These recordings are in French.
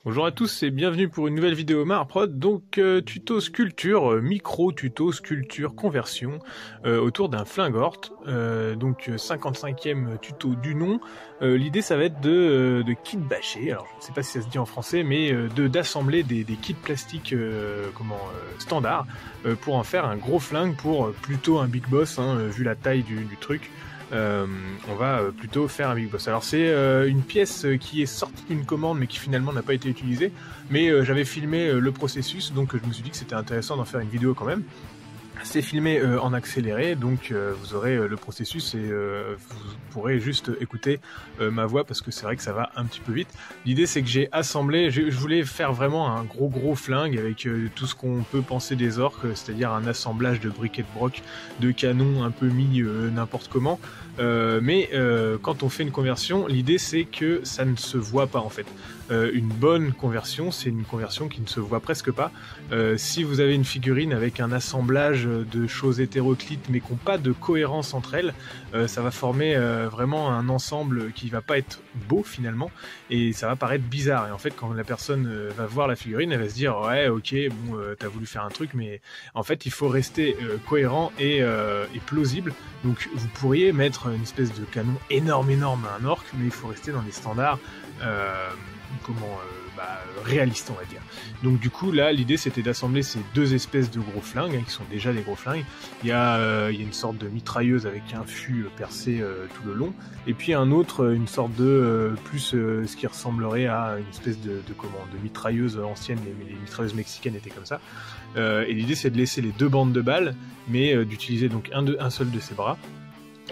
Bonjour à tous et bienvenue pour une nouvelle vidéo Marprod, donc tuto sculpture, micro tuto sculpture conversion autour d'un flingort, donc 55e tuto du nom. L'idée ça va être de kitbacher, alors je ne sais pas si ça se dit en français, mais d'assembler des kits plastiques standard pour en faire un gros flingue pour plutôt un big boss, hein, vu la taille du truc. On va plutôt faire un big boss. Alors c'est une pièce qui est sortie d'une commande mais qui finalement n'a pas été utilisée, mais j'avais filmé le processus, donc je me suis dit que c'était intéressant d'en faire une vidéo quand même. C'est filmé en accéléré, donc vous aurez le processus et vous pourrez juste écouter ma voix parce que c'est vrai que ça va un petit peu vite. L'idée c'est que j'ai assemblé, je voulais faire vraiment un gros flingue avec tout ce qu'on peut penser des orques, c'est-à-dire un assemblage de briquets de broc, de canons un peu mis n'importe comment. Mais quand on fait une conversion, l'idée c'est que ça ne se voit pas en fait. Une bonne conversion, c'est une conversion qui ne se voit presque pas. Si vous avez une figurine avec un assemblage de choses hétéroclites mais qui n'ont pas de cohérence entre elles, ça va former vraiment un ensemble qui va pas être beau finalement et ça va paraître bizarre. Et en fait quand la personne va voir la figurine, elle va se dire ouais ok bon t'as voulu faire un truc, mais en fait il faut rester cohérent et plausible. Donc vous pourriez mettre une espèce de canon énorme à un orc, mais il faut rester dans des standards réalistes on va dire. Donc du coup là l'idée c'était d'assembler ces deux espèces de gros flingues, hein, qui sont déjà des gros flingues. Il y a une sorte de mitrailleuse avec un fût percé tout le long, et puis un autre, une sorte de ce qui ressemblerait à une espèce de mitrailleuse ancienne, les mitrailleuses mexicaines étaient comme ça. Et l'idée c'est de laisser les deux bandes de balles, mais d'utiliser donc un seul de ces bras.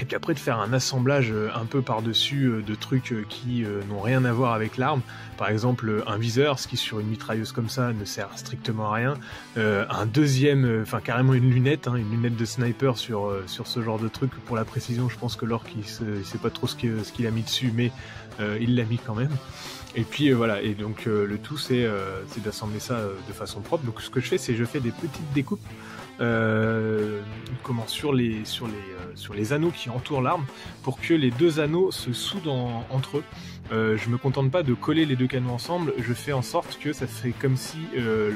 Et puis après de faire un assemblage un peu par-dessus de trucs qui n'ont rien à voir avec l'arme. Par exemple un viseur, ce qui sur une mitrailleuse comme ça ne sert strictement à rien. Un deuxième, carrément une lunette de sniper sur ce genre de truc. Pour la précision, je pense que l'orc il sait pas trop ce qu'il a mis dessus, mais il l'a mis quand même. Et puis voilà, et donc le tout c'est d'assembler ça de façon propre. Donc ce que je fais, c'est je fais des petites découpes sur les anneaux qui entourent l'arme pour que les deux anneaux se soudent entre eux. Je me contente pas de coller les deux canons ensemble, je fais en sorte que ça fait comme si le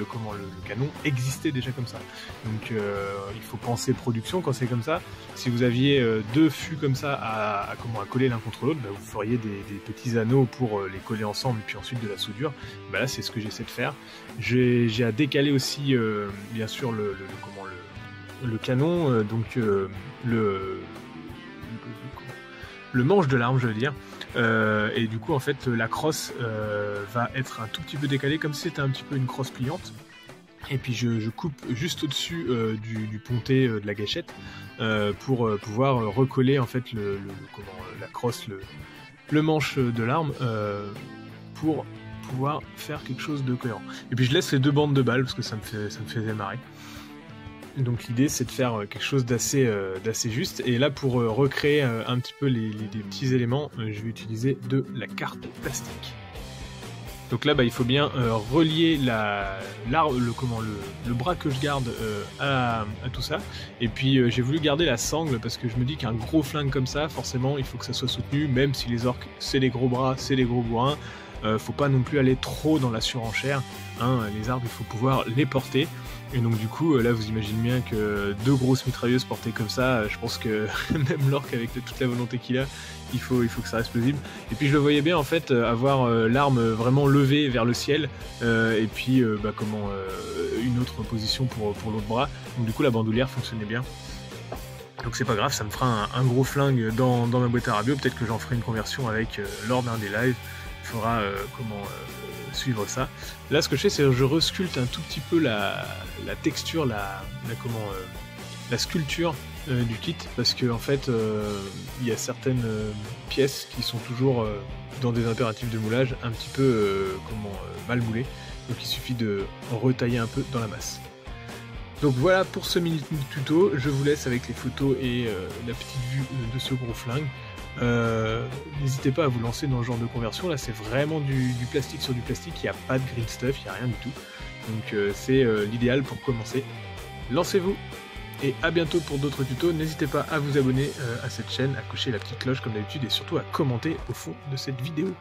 canon existait déjà comme ça. Donc il faut penser production quand c'est comme ça. Si vous aviez deux fûts comme ça à coller l'un contre l'autre, vous feriez des petits anneaux pour les coller ensemble et puis ensuite de la soudure. Là c'est ce que j'essaie de faire. J'ai à décaler aussi bien sûr le canon, donc le manche de l'arme je veux dire. Et du coup en fait la crosse va être un tout petit peu décalée comme si c'était un petit peu une crosse pliante. Et puis je coupe juste au-dessus du pontet de la gâchette pour pouvoir recoller en fait la crosse, le manche de l'arme pour pouvoir faire quelque chose de cohérent. Et puis je laisse les deux bandes de balles parce que ça me faisait marrer. Donc l'idée c'est de faire quelque chose d'assez juste, et là pour recréer un petit peu les petits éléments, je vais utiliser de la carte plastique. Donc là il faut bien relier le bras que je garde à tout ça, et puis j'ai voulu garder la sangle parce que je me dis qu'un gros flingue comme ça, forcément il faut que ça soit soutenu, même si les orques c'est les gros bras, c'est les gros bourrins, faut pas non plus aller trop dans la surenchère, hein, les arbres il faut pouvoir les porter. Et donc du coup là vous imaginez bien que deux grosses mitrailleuses portées comme ça, je pense que même l'orc avec toute la volonté qu'il a, il faut que ça reste plausible. Et puis je le voyais bien en fait avoir l'arme vraiment levée vers le ciel, et puis une autre position pour l'autre bras. Donc du coup la bandoulière fonctionnait bien. Donc c'est pas grave, ça me fera un gros flingue dans ma boîte à radio. Peut-être que j'en ferai une conversion avec lors d'un des lives. Il faudra suivre ça. Là ce que je fais c'est que je resculpte un tout petit peu la texture, la sculpture du kit, parce que en fait il y a certaines pièces qui sont toujours dans des impératifs de moulage un petit peu mal moulées, donc il suffit de retailler un peu dans la masse. Donc voilà pour ce mini tuto, je vous laisse avec les photos et la petite vue de ce gros flingue. N'hésitez pas à vous lancer dans ce genre de conversion. Là c'est vraiment du plastique sur du plastique, il n'y a pas de green stuff, il n'y a rien du tout, donc c'est l'idéal pour commencer. Lancez-vous et à bientôt pour d'autres tutos. N'hésitez pas à vous abonner à cette chaîne, à cocher la petite cloche comme d'habitude et surtout à commenter au fond de cette vidéo.